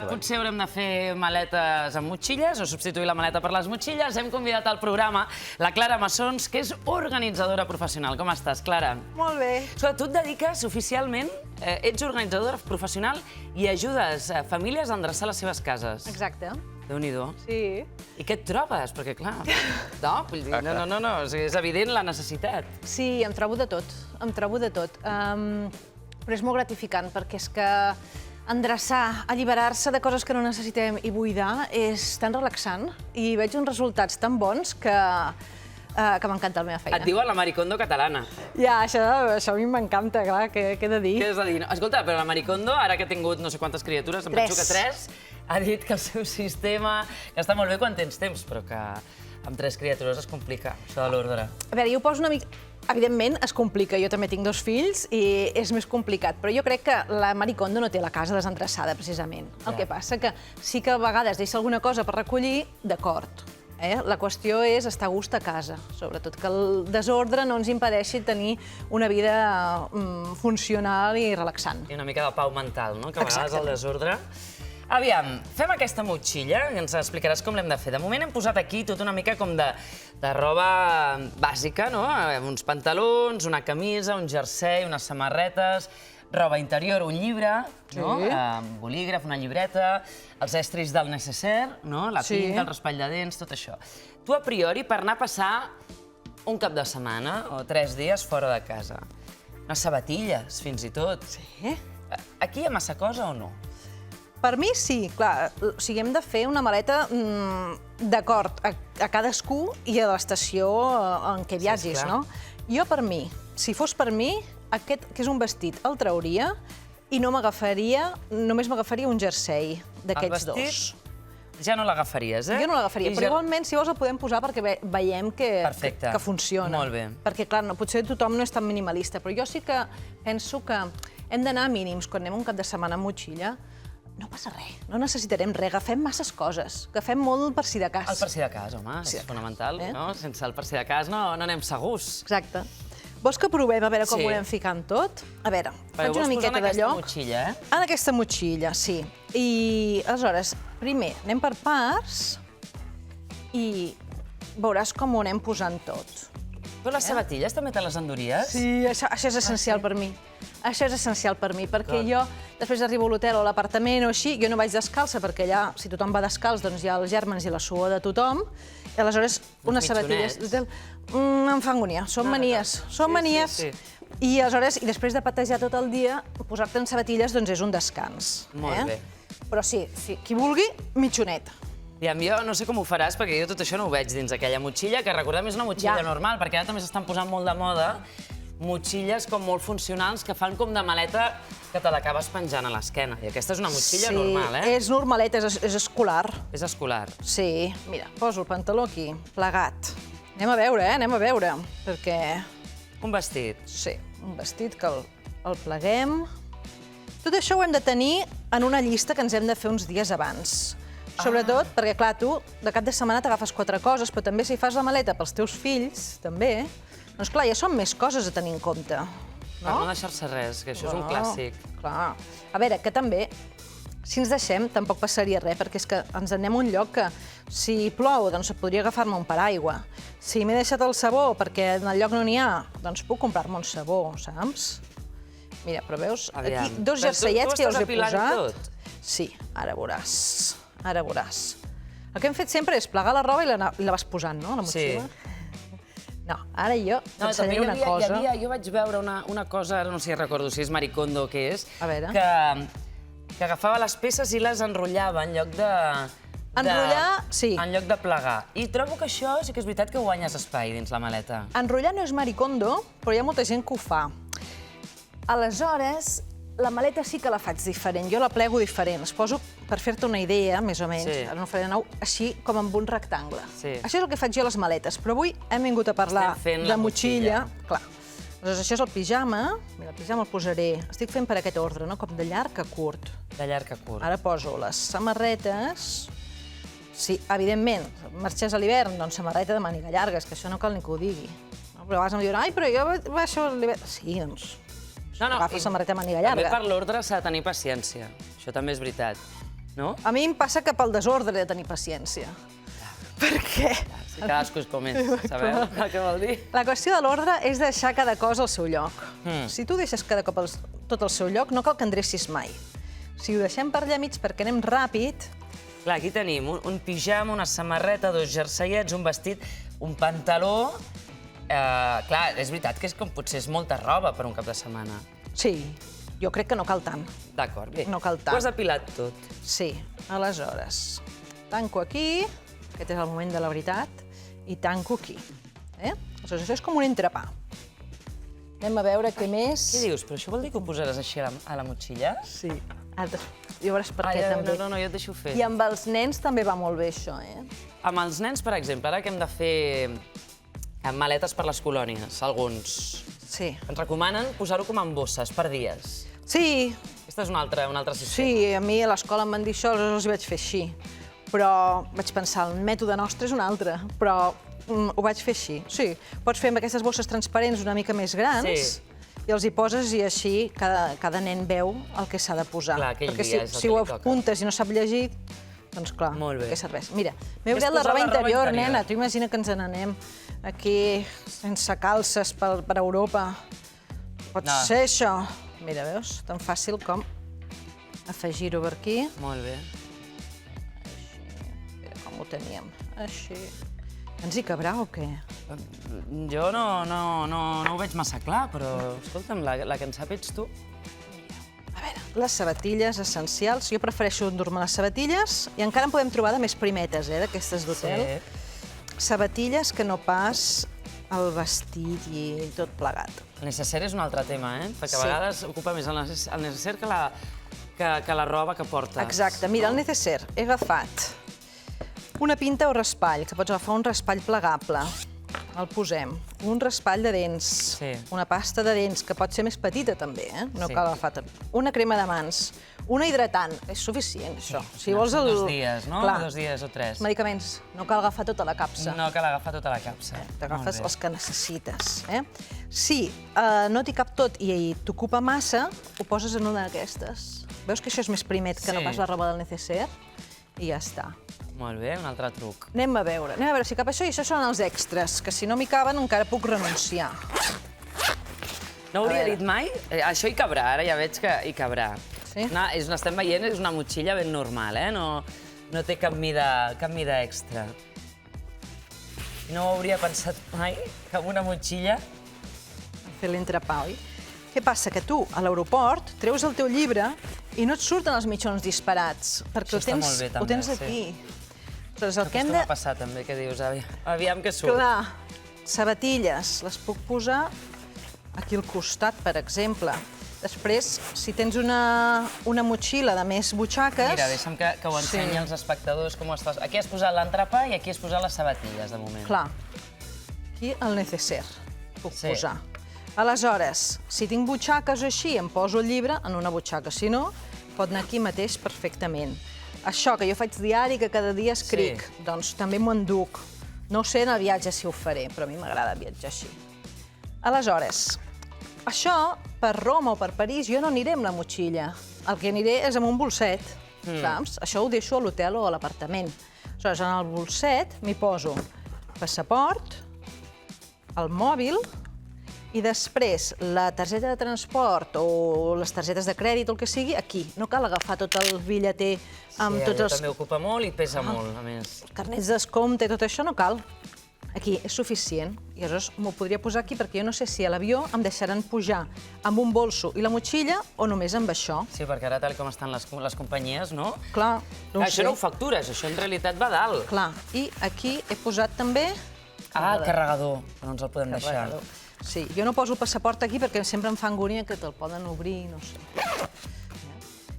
Potser haurem de fer maletes amb motxilles o substituir la maleta per les motxilles. Hem convidat al programa la Clara Massons, que és organitzadora professional. Com estàs, Clara? Molt bé. Tu et dediques oficialment, ets organitzadora professional i ajudes famílies a endreçar les seves cases. Exacte. Déu-n'hi-do. Sí. I què et trobes? Perquè, clar, no, és evident la necessitat. Sí, em trobo de tot. Em trobo de tot. Però és molt gratificant, perquè és que endreçar, alliberar-se de coses que no necessitem i buidar és tan relaxant i veig uns resultats tan bons que m'encanta la meva feina. Et diuen la Maricondo catalana. Ja, això a mi m'encanta, clar, què he de dir? Què has de dir? Escolta, però la Maricondo, ara que ha tingut no sé quantes criatures, em penso que 3, ha dit que el seu sistema, que està molt bé quan tens temps, però que amb 3 criatures es complica, això de l'ordre. A veure, jo ho poso una mica... Evidentment, es complica. Jo també tinc 2 fills i és més complicat. Però jo crec que la Maricondo no té la casa desendreçada, precisament. El que passa que sí que a vegades deixa alguna cosa per recollir, d'acord. La qüestió és estar a gust a casa, sobretot que el desordre no ens impedeixi tenir una vida funcional i relaxant. I una mica de pau mental, no? Que a vegades el desordre... Aviam, fem aquesta motxilla i ens explicaràs com l'hem de fer. De moment hem posat aquí tot una mica com de roba bàsica, no? Uns pantalons, una camisa, un jersei, unes samarretes, roba interior, un llibre, no? Un bolígraf, una llibreta, els estris del necessaire, no? La tinta, el raspall de dents, tot això. Tu, a priori, per anar a passar un cap de setmana o 3 dies fora de casa, unes sabatilles, fins i tot. Sí? Aquí hi ha massa cosa o no? Per mi sí, clar. O sigui, hem de fer una maleta d'acord a cadascú i a l'estació en què viatgis, no? Jo, per mi, si fos per mi, aquest, que és un vestit, el trauria i no m'agafaria, només m'agafaria un jersei d'aquests 2. El vestit ja no l'agafaries, eh? Jo no l'agafaria, però igualment, si vols, el podem posar perquè veiem que funciona. Molt bé. Perquè, clar, potser tothom no és tan minimalista, però jo sí que penso que hem d'anar a mínims quan anem un cap de setmana amb motxilla. No passa res, no necessitarem res, agafem masses coses, agafem molt per si de cas. El per si de cas, home, és fonamental, no? Sense el per si de cas no anem segurs. Exacte. Vols que provem a veure com ho anem ficant tot? A veure, faig una miqueta de lloc. En aquesta motxilla, eh? En aquesta motxilla, sí. I, aleshores, primer anem per parts i veuràs com ho anem posant tot. Però les sabatilles també te les enduries? Sí, això és essencial per mi. Això és essencial per mi, perquè jo, després d'arribar a l'hotel o a l'apartament o així, jo no vaig descalça, perquè allà, si tothom va descalç, doncs hi ha els gèrmens i la suor de tothom, i aleshores unes sabatilles d'hotel em fa angúnia, són manies, I aleshores, i després de patejar tot el dia, posar-te en sabatilles, doncs és un descans. Molt bé. Però sí, qui vulgui, mitjonet. Aviam, jo no sé com ho faràs, perquè jo tot això no ho veig dins aquella motxilla, que recordem és una motxilla normal, perquè ara també s'estan posant molt de moda motxilles com molt funcionals que fan com de maleta que te l'acabes penjant a l'esquena. I aquesta és una motxilla normal, eh? Sí, és normaleta, és escolar. És escolar. Sí. Mira, poso el pantaló aquí, plegat. Anem a veure, anem a veure, perquè... Un vestit. Sí, un vestit que el pleguem. Tot això ho hem de tenir en una llista que ens hem de fer uns dies abans. Sobretot perquè, clar, tu de cap de setmana t'agafes 4 coses, però també si fas la maleta pels teus fills, també, doncs clar, ja són més coses a tenir en compte. Per no deixar-se res, que això és un clàssic. Clar. A veure, que també, si ens deixem, tampoc passaria res, perquè és que ens anem a un lloc que, si plou, doncs podria agafar-me un paraigua. Si m'he deixat el sabó perquè en el lloc no n'hi ha, doncs puc comprar-me un sabó, saps? Mira, però veus, aquí 2 jerseiets que ja els he posat. Sí, ara veuràs. Ara veuràs. El que hem fet sempre és plegar la roba i la vas posant, no, a la motxilla? No, ara jo t'ensenyaré una cosa. Jo vaig veure una cosa, ara no sé si recordo si és Maricondo o què és, que agafava les peces i les enrotllava en lloc de... Enrotllar, sí. En lloc de plegar. I trobo que això sí que és veritat que guanyes espai dins la maleta. Enrotllar no és Maricondo, però hi ha molta gent que ho fa. Aleshores, la maleta sí que la faig diferent, jo la plego diferent. Es poso, per fer-te una idea, més o menys, ara no faré de nou, així com amb un rectangle. Això és el que faig jo a les maletes, però avui hem vingut a parlar de motxilla. Clar. Aleshores, això és el pijama. Mira, el pijama el posaré... Estic fent per aquest ordre, no? Com de llarg a curt. De llarg a curt. Ara poso les samarretes. Sí, evidentment, marxes a l'hivern, doncs samarreta de màniga llarga, és que això no cal ni que ho digui. Però a vegades em diuen, ai, però jo baixo a l'hivern... Sí, doncs... Agafa samarreta de màniga llarga. També per l'ordre s'ha de tenir paciència. Això també és veritat. no? A mi em passa que pel desordre he de tenir paciència. Perquè Si cadascú és com és, sabeu què vol dir? la qüestió de l'ordre és deixar cada cosa al seu lloc. Si tu deixes cada cop tot al seu lloc, no cal que endrecis mai. Si ho deixem per allà mig perquè anem ràpid... Clar, aquí tenim un pijama, una samarreta, 2 jerseiets, un vestit, un pantaló... Clar, és veritat que és com potser és molta roba per un cap de setmana. Sí, jo crec que no cal tant. D'acord, bé. No cal tant. Ho has apilat tot. Sí, aleshores, tanco aquí, aquest és el moment de la veritat, i tanco aquí. Aleshores, això és com un entrepà. Anem a veure què més... Què dius? Però això vol dir que ho posaràs així a la motxilla? Sí. Ara ja veuràs per què, també. No, jo et deixo fer. I amb els nens també va molt bé, això, Amb els nens, per exemple, ara que hem de fer maletes per les colònies, alguns. Sí. Ens recomanen posar-ho com en bosses, per dies. Sí, Aquesta és un altre sistema. sí, a mi a l'escola em van dir això, aleshores els hi vaig fer així. Però vaig pensar, el mètode nostre és un altre, però ho vaig fer així. Sí, pots fer amb aquestes bosses transparents una mica més grans, i els hi poses i així cada nen veu el que s'ha de posar. Clar, aquell perquè dia és el si que ho li toca. apuntes i no sap llegir, doncs clar, Molt bé. què serveix? Mira, m'he És obert la posar roba la roba interior, interior. nena. Tu imagina que ens n'anem aquí sense calces per Europa. Pot No. ser això. Mira, veus? Tan fàcil com afegir-ho per aquí. Molt bé. Mira com ho teníem. Així. Ens hi cabrà o què? Jo no ho veig massa clar, però escolta'm, la que en sap ets tu. A veure, les sabatilles essencials. Jo prefereixo endur-me les sabatilles i encara en podem trobar de més primetes, d'aquestes d'hotel. Sabatilles que no pas el vestit i tot plegat. El necessaire és un altre tema, perquè a Sí. vegades ocupa més el necessaire que la roba que portes. Exacte. Mira, el necessaire. He agafat una pinta o raspall, que pots agafar un raspall plegable. El posem. Un raspall de dents. Sí. Una pasta de dents, que pot ser més petita també, No Sí. cal agafar tant. Una crema de mans. Una hidratant. És suficient, això. Si vols Són 2 dies, no? Clar. 2 dies o 3. Medicaments. No cal agafar tota la capsa. No cal agafar tota la capsa. T'agafes els que necessites. Si no t'hi cap tot i t'ocupa massa, ho poses en una d'aquestes. Veus que això és més primet que no Sí. pas la roba del necessaire? I ja està. Molt bé, un altre truc. Anem a veure si cap això, i això són els extras, que si no m'hi caben encara puc renunciar. No hauria dit mai? Això hi cabrà, ara ja veig que hi cabrà. Sí? Estem veient, és una motxilla ben normal, no té cap mida extra. No ho hauria pensat mai, que amb una motxilla... Fer l'entrepà, oi? Què passa? Que tu, a l'aeroport, treus el teu llibre i no et surten els mitjons disparats, perquè Això està molt bé, ho també, tens sí. aquí. Aleshores, el que hem Acostuma de... a passar, també, què dius? Aviam què surt. Clar, sabatilles, les puc posar aquí al costat, per exemple. Després, si tens una motxilla de més butxaques... Mira, deixa'm que ho ensenyi als espectadors com ho estàs... Aquí has posat l'entrepà i aquí has posat les sabatilles, de moment. Clar, aquí el necessaire puc Sí. posar. Aleshores, si tinc butxaques o així, em poso el llibre en una butxaca. Si no, pot anar aquí mateix perfectament. Això que jo faig diari, que cada dia escric, doncs també m'ho enduc. No ho sé en el viatge si ho faré, però a mi m'agrada viatjar així. Aleshores, això, per Roma o per París, jo no aniré amb la motxilla. El que aniré és amb un bolset, saps? Això ho deixo a l'hotel o a l'apartament. Aleshores, en el bolset m'hi poso passaport, el mòbil, i després la targeta de transport o les targetes de crèdit o el que sigui, aquí. No cal agafar tot el bitlleter amb tots els també ocupa molt i pesa molt, a més. carnets d'escompte i tot això, no cal. Aquí és suficient. I aleshores m'ho podria posar aquí perquè jo no sé si a l'avió em deixaran pujar amb un bolso i la motxilla o només amb això. Sí, perquè ara, tal com estan les companyies, no? Clar, no ho sé. Això no ho factures, això en realitat va dalt. Clar, i aquí he posat també... El carregador, que no ens el podem deixar. Sí, jo no poso el passaport aquí perquè sempre em fa angúnia que te'l poden obrir, no sé.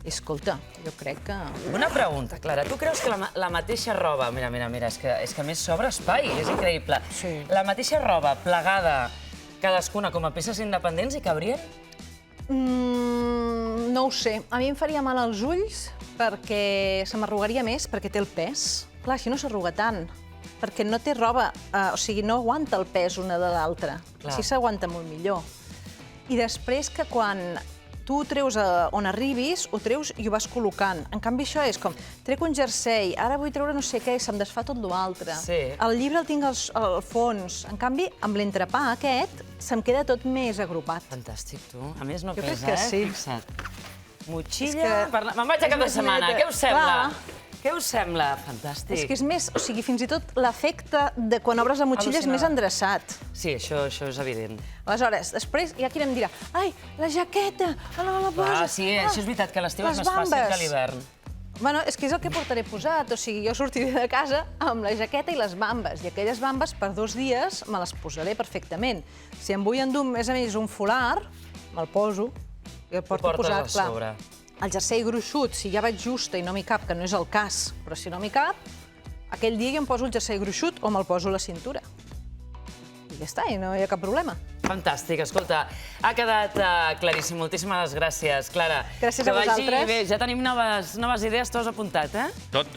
Escolta, jo crec que... Una pregunta, Clara. Tu creus que la mateixa roba... Mira, és que a més s'obre espai, és increïble. Sí. La mateixa roba plegada, cadascuna com a peces independents, hi cabrien? No ho sé. A mi em faria mal als ulls perquè se m'arrugaria més, perquè té el pes. Clar, així no s'arruga tant, perquè no té roba, o sigui, no aguanta el pes una de l'altra. Clar. Així s'aguanta molt millor. I després que quan tu ho treus on arribis, ho treus i ho vas col·locant. En canvi, això és com, trec un jersei, ara vull treure no sé què, i se'm desfà tot l'altre. El llibre el tinc al fons. En canvi, amb l'entrepà aquest, se'm queda tot més agrupat. Fantàstic, tu. A més, no pesa, Jo crec que sí. Fixa't. Motxilla... Me'n vaig a cap de setmana. Què us sembla? Què us sembla? Fantàstic. És que és més, o sigui, fins i tot l'efecte de quan obres la motxilla és més endreçat. Sí, això és evident. Aleshores, després hi ha qui em dirà, ai, la jaqueta, la posa... Sí, això és veritat, que l'estiu és més fàcil que l'hivern. Bueno, és que és el que portaré posat, o sigui, jo sortiré de casa amb la jaqueta i les bambes, i aquelles bambes per 2 dies me les posaré perfectament. Si em vull endur més a més un folar, me'l poso i el porto posat, clar. El jersei gruixut, si ja vaig justa i no m'hi cap, que no és el cas, però si no m'hi cap, aquell dia jo em poso el jersei gruixut o me'l poso a la cintura. I ja està, i no hi ha cap problema. Fantàstic, escolta, ha quedat claríssim. Moltíssimes gràcies, Clara. Gràcies a vosaltres. Bé, ja tenim noves idees, t'ho has apuntat, eh? Tot.